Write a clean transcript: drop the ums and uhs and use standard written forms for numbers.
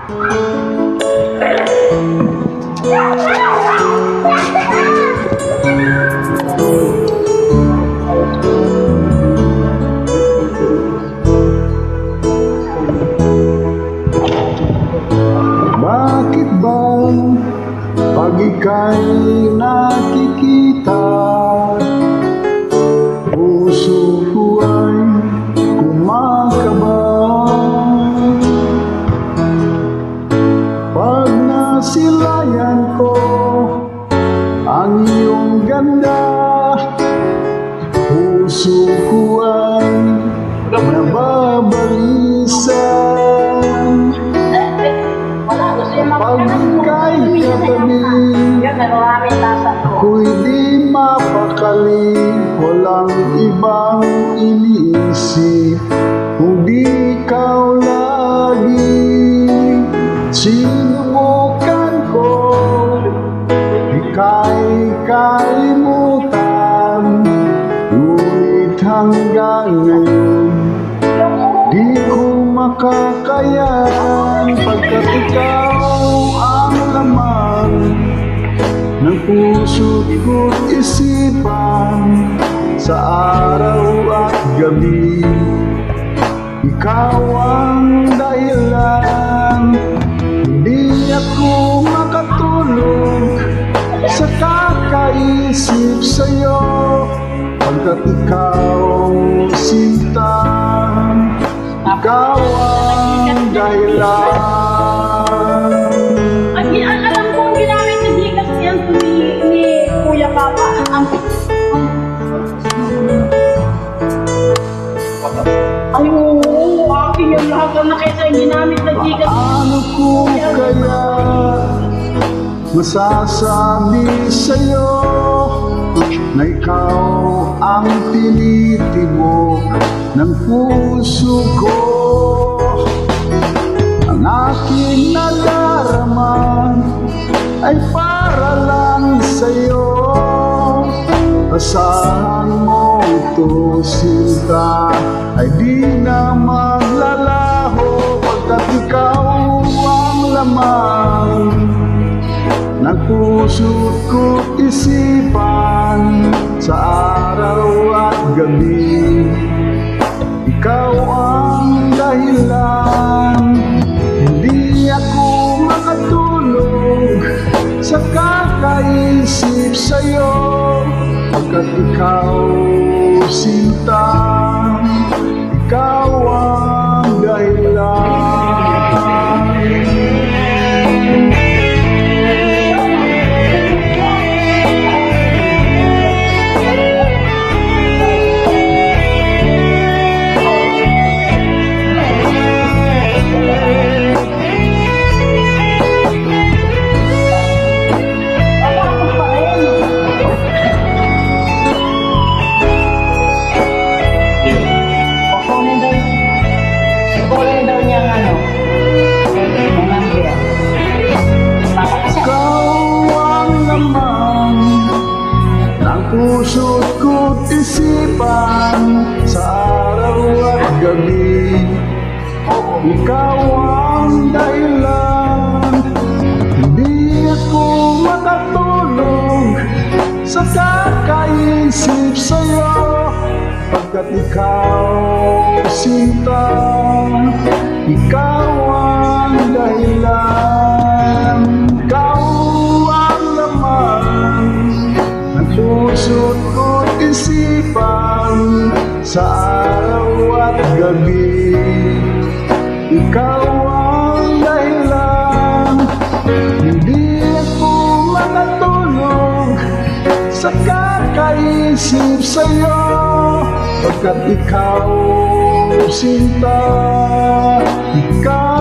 Bakit ba pag ika'y nakikita, puso ko ay kumakaba? Pag nasilayan ko ang iyong ganda, puso ko ay nababalisan. Pag ika'y katabi, ako'y di mapakali, walang ibang iniisip, kundi ikaw lagi. Sinubukan ko, ika'y kalimutan, ngunit hanggang ngayon di ko makakayanan, pagkat ikaw ang laman ng puso't ko't isipan sa araw at gabi. Ikaw ang dahilan, hindi ako makatulog sa kakaisip sa'yo, pagkat ikaw sinta, ikaw ang dahilan. Alam ko ang ginamit na Gcash yan ni Kuya Papa. Ay, oo, akin yung lahat ang nakita yung ginamit na Gcash. Paano ko kaya masasabi sa'yo na ikaw ang tinitibok ng puso ko? Ang aking nalaraman ay para lang sa'yo. Asahan mo ito, sinta, ay di na maglalaho, pagkat ikaw ang laman ng puso't ko't isipan sa araw at gabi. Ikaw ang dahilan, hindi ako makatulog sa kakaisip sa'yo, pagkat ikaw sinta, ikaw ang dahilan. Puso't ko't isipan sa araw at gabi. Ikaw ang dahilan, hindi ako makatulog sa kakaisip sa'yo, pagkat ikaw sinta, ikaw ang dahilan. Ikaw ang laman ng puso't ko't isipan sa araw at gabi. Ikaw ang dahilan, hindi ako makatulog sa kakaisip sa'yo, pagkat ikaw sinta, ikaw